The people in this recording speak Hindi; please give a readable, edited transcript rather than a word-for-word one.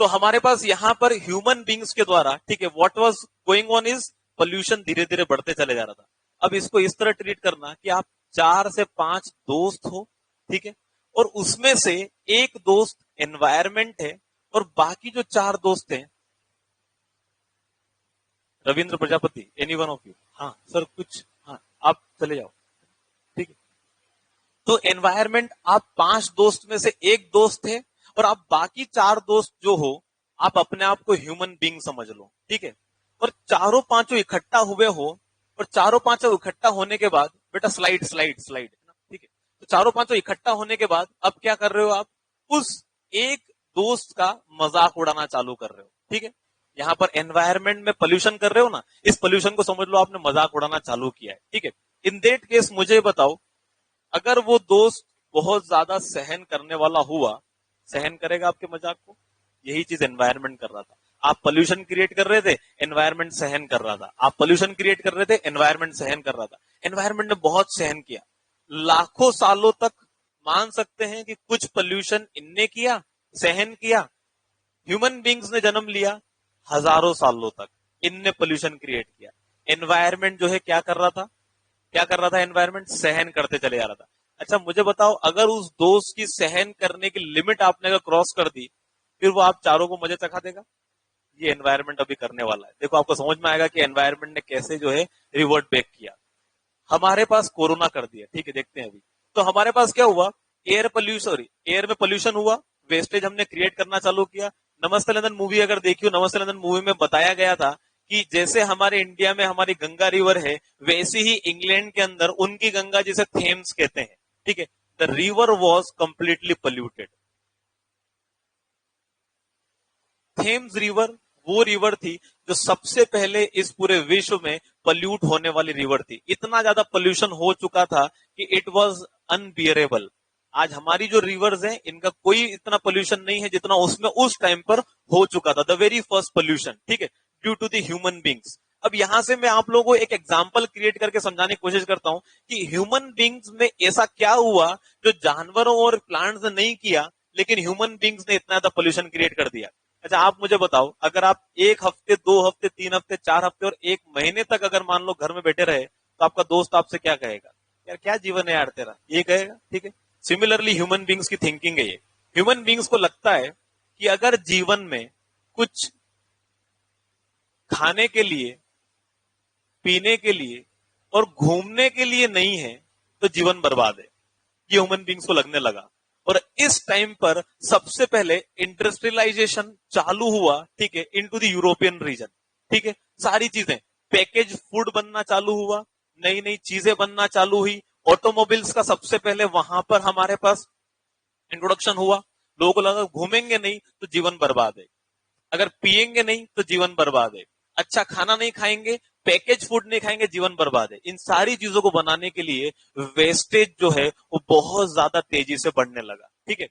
तो हमारे पास यहाँ पर ह्यूमन बींग्स के द्वारा, ठीक है, what was going on is pollution धीरे धीरे बढ़ते चले जा रहा था। अब इसको इस तरह ट्रीट करना कि आप 4 से 5 दोस्त हो, ठीक है, और उसमें से एक दोस्त एनवायरमेंट है और बाकी जो 4 दोस्त हैं, Ravindra Prajapati, any one of you, हाँ सर कुछ, हाँ आप चले जाओ, ठीक है। तो एनवायरमेंट, आप 5 दोस्त में से एक दोस्त है और आप बाकी 4 दोस्त जो हो, आप अपने आप को ह्यूमन बीइंग समझ लो, ठीक है। और चारों पांचों इकट्ठा हुए हो, और चारों पांचों इकट्ठा होने के बाद, बेटा स्लाइड स्लाइड स्लाइड, ठीक है, तो चारों पांचों इकट्ठा होने के बाद अब क्या कर रहे हो आप, उस एक दोस्त का मजाक उड़ाना चालू कर रहे हो, ठीक है। यहां पर एनवायरमेंट में पोल्यूशन कर रहे हो ना, इस पोल्यूशन को समझ लो आपने मजाक उड़ाना चालू किया है, ठीक है। इन दैट केस मुझे बताओ, अगर वो दोस्त बहुत ज्यादा सहन करने वाला हुआ, सहन करेगा आपके मजाक को? यही चीज एनवायरमेंट कर रहा था। आप पोल्यूशन क्रिएट कर रहे थे, एनवायरमेंट सहन कर रहा था। आप पोल्यूशन क्रिएट कर रहे थे, एनवायरमेंट सहन कर रहा था। एनवायरमेंट ने बहुत सहन किया, लाखों सालों तक। मान सकते हैं कि कुछ पोल्यूशन इनने किया, सहन किया। ह्यूमन बींग्स ने जन्म लिया, हजारों सालों तक इनने पोल्यूशन क्रिएट किया। एनवायरमेंट जो है क्या कर रहा था, क्या कर रहा था एनवायरमेंट? सहन करते चले जा रहा था। अच्छा मुझे बताओ, अगर उस दोस्त की सहन करने की लिमिट आपने अगर क्रॉस कर दी, फिर वो आप चारों को मजे चखा देगा? ये एनवायरमेंट अभी करने वाला है। देखो आपको समझ में आएगा कि एनवायरमेंट ने कैसे जो है रिवर्ट बैक किया। हमारे पास कोरोना कर दिया, ठीक है, देखते हैं अभी। तो हमारे पास क्या हुआ, एयर पोल्यूशन, एयर में पोल्यूशन हुआ, वेस्टेज हमने क्रिएट करना चालू किया। नमस्ते लंदन मूवी अगर देखी हो, नमस्ते लंदन मूवी में बताया गया था कि जैसे हमारे इंडिया में हमारी गंगा रिवर है, वैसे ही इंग्लैंड के अंदर उनकी गंगा जिसे थेम्स कहते हैं, ठीक है, the river was completely polluted. Thames river वो रिवर थी जो सबसे पहले इस पूरे विश्व में पोल्यूट होने वाली रिवर थी। इतना ज्यादा पोल्यूशन हो चुका था कि इट वाज अनबियरेबल। आज हमारी जो रिवर्स हैं, इनका कोई इतना पोल्यूशन नहीं है जितना उसमें उस टाइम पर हो चुका था, द वेरी फर्स्ट पोल्यूशन, ठीक है, due to the human beings. अब यहां से मैं आप लोगों को एक एग्जाम्पल क्रिएट करके समझाने की कोशिश करता हूं कि ह्यूमन बींग्स में ऐसा क्या हुआ जो जानवरों और प्लांट्स ने नहीं किया, लेकिन ह्यूमन बींग्स ने इतना ज्यादा पोल्यूशन क्रिएट कर दिया। अच्छा आप मुझे बताओ, अगर आप 1 हफ्ते, 2 हफ्ते, 3 हफ्ते, 4 हफ्ते और 1 महीने तक अगर मान लो घर में बैठे रहे, तो आपका दोस्त आपसे क्या कहेगा? यार क्या जीवन है यार तेरा, ये कहेगा, ठीक है। सिमिलरली ह्यूमन बींग्स की थिंकिंग है ये। ह्यूमन बींग्स को लगता है कि अगर जीवन में कुछ खाने के लिए, पीने के लिए और घूमने के लिए नहीं है, तो जीवन बर्बाद है। ये ह्यूमन बींग्स को लगने लगा। और इस टाइम पर सबसे पहले इंडस्ट्रियलाइजेशन चालू हुआ, ठीक है, इनटू द यूरोपियन रीजन, ठीक है। सारी चीजें, पैकेज फूड बनना चालू हुआ, नई नई चीजें बनना चालू हुई। ऑटोमोबाइल्स का सबसे पहले वहां पर हमारे पास इंट्रोडक्शन हुआ। लोगों को लगा घूमेंगे नहीं तो जीवन बर्बाद है, अगर पिएंगे नहीं तो जीवन बर्बाद है, अच्छा खाना नहीं खाएंगे, पैकेज फूड नहीं खाएंगे, जीवन बर्बाद है। इन सारी चीजों को बनाने के लिए वेस्टेज जो है वो बहुत ज्यादा तेजी से बढ़ने लगा, ठीक है।